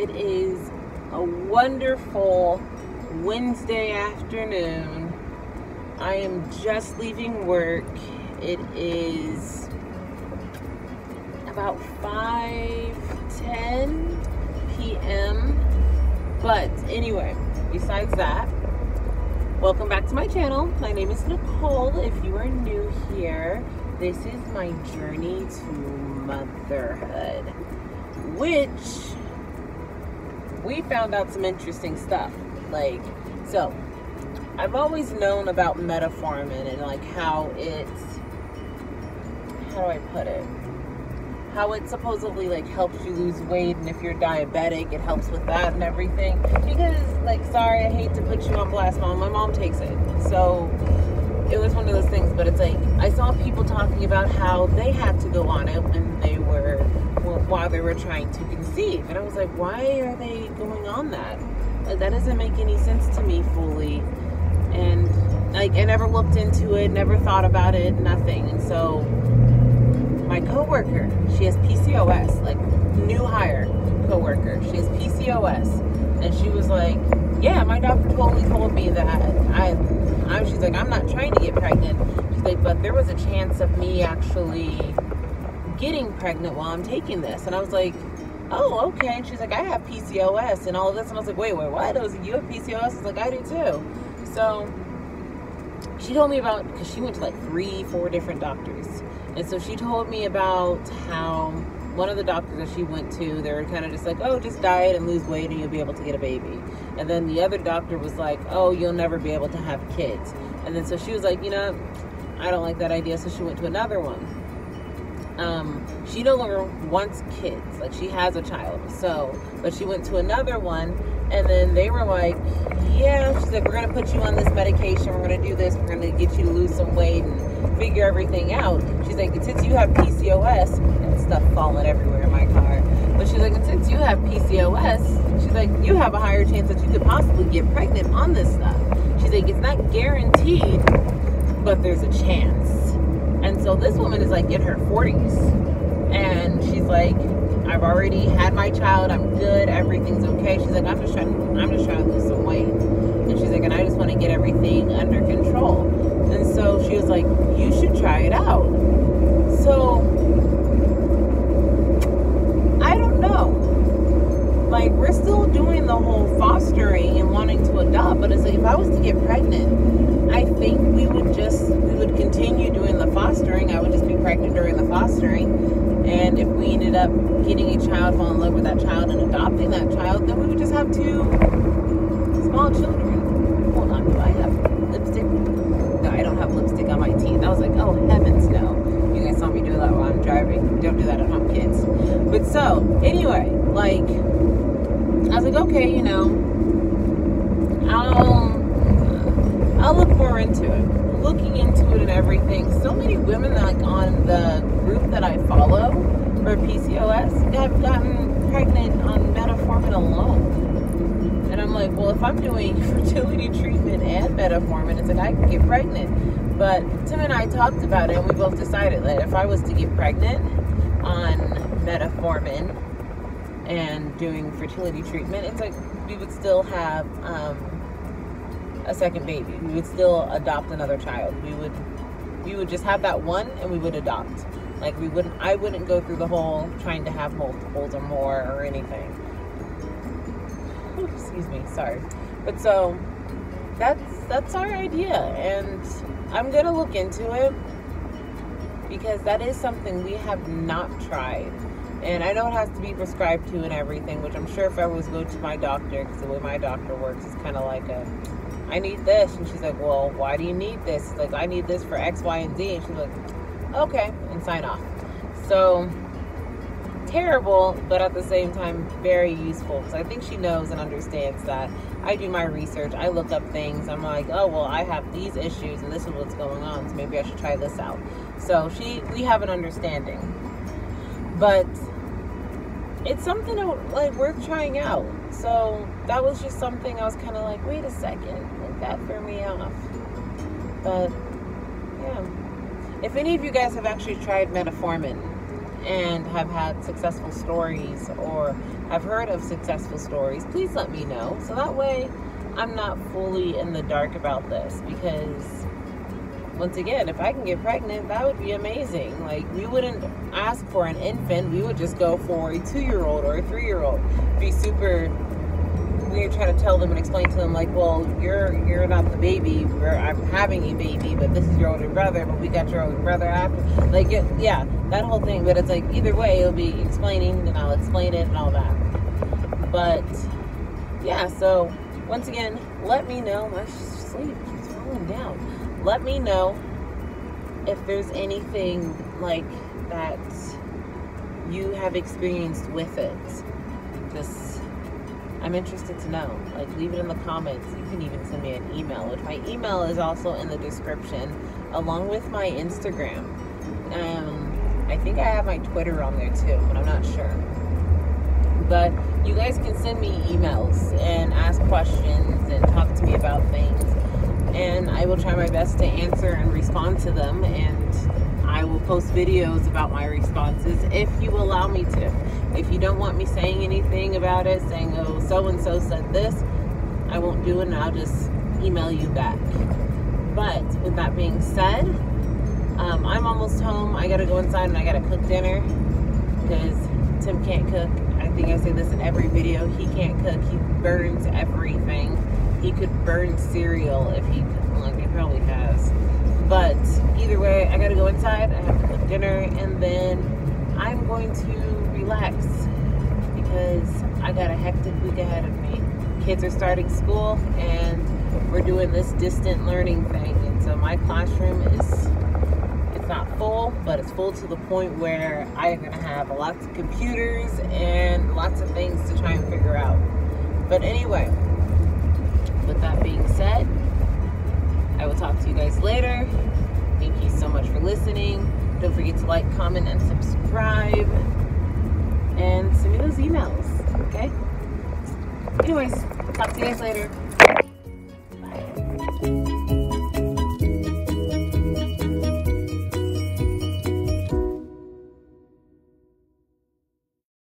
It is a wonderful Wednesday afternoon. I am just leaving work. It is about 5:10 p.m. But anyway, besides that, welcome back to my channel. My name is Nicole. If you are new here, this is my journey to motherhood, which we found out some interesting stuff. So I've always known about metformin and how do I put it? How it supposedly helps you lose weight, and if you're diabetic, it helps with that and everything. Because sorry, I hate to put you on blast, Mom. My mom takes it, so it was one of those things. But it's I saw people talking about how they had to go on it while they were trying to conceive, and I was like, why are they going on that? That doesn't make any sense to me fully. And I never looked into it, never thought about it, nothing. And so my coworker, she has PCOS, new hire coworker. She has PCOS, and she was like, yeah, my doctor totally told me that she's like, I'm not trying to get pregnant. She's like, but there was a chance of me actually getting pregnant while I'm taking this. And I was like, oh, okay. And she's like, I have PCOS and all of this. And I was like, wait, what? I was like, you have PCOS? I was like, I do too. So she told me about, because she went to 3-4 different doctors. And so she told me about how one of the doctors that she went to, they were kind of just oh, just diet and lose weight and you'll be able to get a baby. And then the other doctor was like, oh, you'll never be able to have kids. And then so she was like, I don't like that idea. So she went to another one. She no longer wants kids. She has a child. But she went to another one, and then they were like, yeah, she's like, we're going to put you on this medication. We're going to do this. We're going to get you to lose some weight and figure everything out. She's like, since you have PCOS, and stuff falling everywhere in my car. But she's like, since you have PCOS, she's like, you have a higher chance that you could possibly get pregnant on this stuff. She's like, it's not guaranteed, but there's a chance. And so this woman is in her 40s, and she's like, I've already had my child, I'm good, everything's okay. She's like, I'm just trying to lose some weight. And she's like, and I just want to get everything under control. And so she was like, you should try it out. So I don't know. We're still doing the whole fostering and wanting to adopt, but it's if I was to get pregnant, I think we would continue doing the fostering. I would just be pregnant during the fostering. And if we ended up getting a child, fall in love with that child, and adopting that child, then we would just have 2 small children. Hold on, do I have lipstick? No, I don't have lipstick on my teeth. I was like, oh, heavens no. You guys saw me do that while I'm driving. Don't do that at home, kids. But so, anyway, I was like, okay, I'll look more into it. Looking into it and everything. So many women on the group that I follow for PCOS have gotten pregnant on metformin alone. And I'm like, well, if I'm doing fertility treatment and metformin, it's I can get pregnant. But Tim and I talked about it, and we both decided that if I was to get pregnant on metformin and doing fertility treatment, it's we would still have a second baby. We would still adopt another child. We would just have that one, and we would adopt. I wouldn't go through the whole trying to have multiples or more or anything. Ooh, excuse me, sorry. But so that's our idea, and I'm gonna look into it because that is something we have not tried. And I know it has to be prescribed to and everything, which I'm sure if I was to go to my doctor, because the way my doctor works is kind of I need this. And she's like, well, why do you need this? It's I need this for X, Y, and Z. And she's like, okay, and sign off. So, terrible, but at the same time, very useful. Because I think she knows and understands that I do my research. I look up things. I'm like, oh, well, I have these issues, and this is what's going on. So maybe I should try this out. So we have an understanding. But it's something worth trying out. So that was just something I was kind of wait a second, that threw me off. But yeah, if any of you guys have actually tried metformin and have had successful stories, or have heard of successful stories, please let me know. So that way I'm not fully in the dark about this, because once again, if I can get pregnant, that would be amazing. Like, we wouldn't ask for an infant. We would just go for a 2-year-old or a 3-year-old. Be super weird trying to tell them and explain to them, like, well, you're not the baby. I'm having a baby, but this is your older brother, but we got your older brother after. Like, yeah, that whole thing. But it's like, either way, it'll be explaining, and I'll explain it and all that. But, yeah, so, once again, let me know. My sleep keeps falling down. Let me know if there's anything like that you have experienced with it. Just, I'm interested to know. Like, leave it in the comments. You can even send me an email, which my email is also in the description, along with my Instagram. I think I have my Twitter on there too, but I'm not sure. But you guys can send me emails and ask questions and talk to me about things. And I will try my best to answer and respond to them, and I will post videos about my responses if you allow me to. If you don't want me saying anything about it, saying, oh, so-and-so said this, I won't do it, and I'll just email you back. But with that being said, I'm almost home. I gotta go inside and I gotta cook dinner, because Tim can't cook. I think I say this in every video. He can't cook. He burns everything. He could burn cereal if he could. Like, he probably has. But either way, I gotta go inside. I have to cook dinner, and then I'm going to relax, because I got a hectic week ahead of me. Kids are starting school, and we're doing this distant learning thing. And so my classroom it's not full, but it's full to the point where I am gonna have lots of computers and lots of things to try and figure out. But anyway, with that being said, I will talk to you guys later. Thank you so much for listening. Don't forget to like, comment, and subscribe. And send me those emails, okay? Anyways, talk to you guys later.